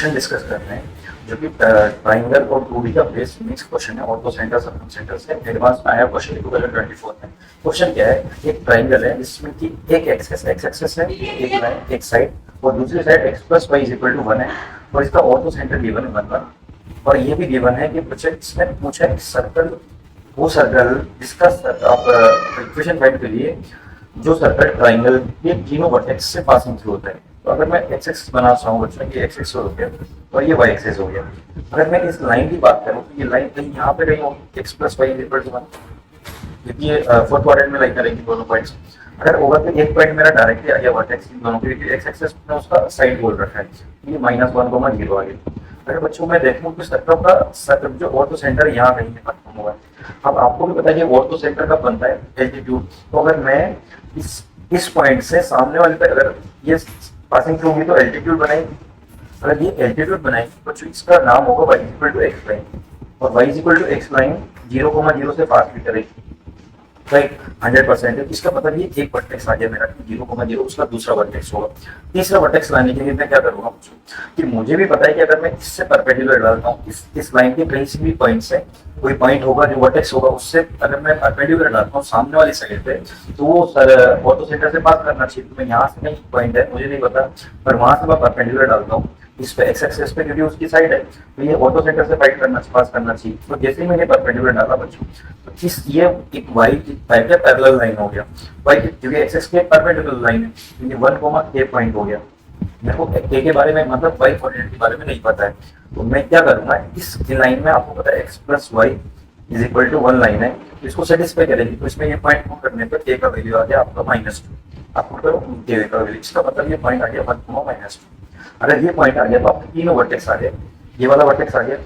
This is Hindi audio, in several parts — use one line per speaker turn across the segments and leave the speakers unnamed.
क्वेश्चन डिस्कस कर रहे हैं जो कि ट्राइंगल और 2D का बेस मिक्स क्वेश्चन है, ऑर्थो सेंटर सर्कम सेंटर से एडवांस में आया क्वेश्चन 2024 में। क्वेश्चन क्या है, एक ट्राइंगल है जिसमें कि एक एक्सेस है, एक लाइन एक साइड और दूसरी side x plus Y is equal to 1 है और इसका ऑर्थो सेंटर गिवन है 1 1 और ये भी गिवन है कि इसमें पूछा है सर्कल, वो सर्कल जिसका आप इक्वेशन फाइंड के लिए जो सर्कल ट्राइंगल के तीनों वर्टेक्स से पासिंग थ्रू होता है। तो अगर मैं एक्स एक्सिस बना चाहूँ बच्चों, ये एक्स एक्सिस हो गया और ये वाई एक्सिस हो गया। अगर मैं इस लाइन की बात करूँ तो ये लाइन कहीं यहाँ पे कहीं होगी X plus Y equal to 1, क्योंकि ये फोर्थ क्वाड्रेंट में लाइन करेंगे दोनों पॉइंट्स। अगर होगा तो एक पॉइंट मेरा डायरेक्टली आ गया वर्टेक्स दोनों के, क्योंकि एक्स एक्सिस में उसका साइड बोल रखा है, ये -1, 0 आ गया। अगर बच्चों मैं देखूं तो सर्कल का जो ऑर्थो सेंटर यहाँ कहीं खत्म हुआ है। अब आपको भी पता है कि ऑर्थो सेंटर कब बनता है, एल्टीट्यूड। तो अगर मैं इस पॉइंट से सामने वाले पे अगर ये पासिंग थ्रू होगी तो एल्टीट्यूड बनाएगी। अगर ये एल्टीट्यूड बनाएगी तो इसका नाम होगा y equal to X line, और y equal to X line 0,0 से पास भी करेगी, राइट 100%। इसका मतलब ये एक वर्टेक्स आ गया मेरा 0,0, उसका दूसरा वर्टेक्स होगा। तीसरा वर्टेक्स लाने के लिए मैं क्या करूंगा कि मुझे भी पता है कि अगर मैं इससे परपेंडिकुलर डालता हूँ इस लाइन के कहीं से भी पॉइंट से कोई पॉइंट होगा जो वर्टेक्स होगा, उससे अगर मैं परपेंडिकुलर डालता हूँ सामने वाली साइड पे तो वो ऑर्थो सेंटर से पास करना चाहिए। तो मैं यहाँ से नहीं पॉइंट है मुझे नहीं पता, पर वहां से मैं परपेंडिकुलर डालता हूँ इस पे एक्स एक्सिस पे, क्योंकि उसकी साइड है तो ये ऑर्थो सेंटर से पास करना चाहिए। तो जैसे ही मैंने परपेंडिकुलर डाला बच्चों तो इस ये एक वाई का पैरेलल लाइन हो गया, वाई क्योंकि एक्सिस के परपेंडिकुलर लाइन है, क्योंकि 1, a पॉइंट हो गया। मेरे को ए के बारे में मतलब वाई कोऑर्डिनेट के बारे में नहीं पता है, तो मैं क्या करूंगा इस लाइन में, आपको पता है X plus Y is equal to 1 line है, तो इसको सेटिस्फाई करेगी। तो इसमें ये पॉइंट पुट करने पर ए का वैल्यू आ गया आपका -2, आपको करो ए का वैल्यू, इसका मतलब ये पॉइंट आ गया 1, -2। अगर ये पॉइंट आ गया तो आपके तीनों वर्टेक्स आ गए, ये वाला वर्टेक्स आ गया,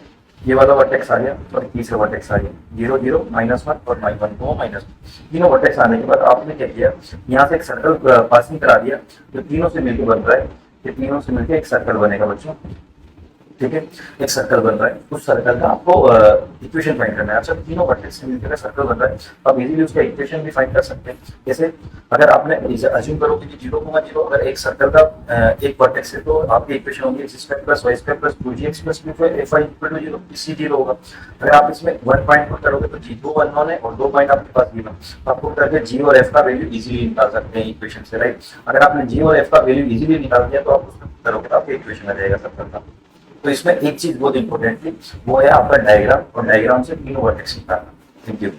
ये वाला वर्टेक्स आ गया और तीसरा वर्टेक्स आ गया 0 0 -1 और -1 तीनों वर्टेक्स आने के बाद आपने क्या किया, यहाँ से एक सर्कल पासिंग करा दिया जो तीनों से मिलकर बन रहा है। ये तीनों से मिलकर एक सर्कल बनेगा बच्चों, ठीक है, एक सर्कल बन रहा है। उस सर्कल का आपको इक्वेशन फाइंड करना है। अच्छा, तीनों वर्टेक्स से मिलकर सर्कल बन रहा है, आप इजीली उसका इक्वेशन भी फाइंड कर सकते हैं। जैसे अगर आपने अज्यूम करो कि 0,0 अगर एक सर्कल का एक वर्टेक्स है तो आपकी इक्वेशन होगी x² + y² + 2gx + f(y) = 0, इसी 0 होगा। अगर आप इसमें 1 पॉइंट पुट करोगे तो g 2 अननोन है और 2 पॉइंट आपके पास गिवन, तो आप पुट करके g और f का वैल्यू इजीली निकाल सकते हैं इक्वेशन से, राइट। अगर आपने g और f का वैल्यू इजीली निकाल दिया तो आप उसमें पुट करोगे तो आपकी इक्वेशन आ जाएगा सर्कल का। तो इसमें एक चीज बहुत इंपॉर्टेंट थी, वो है आपका डायग्राम, और डायग्राम से तीनों वर्टेक्स निकालना। Thank you.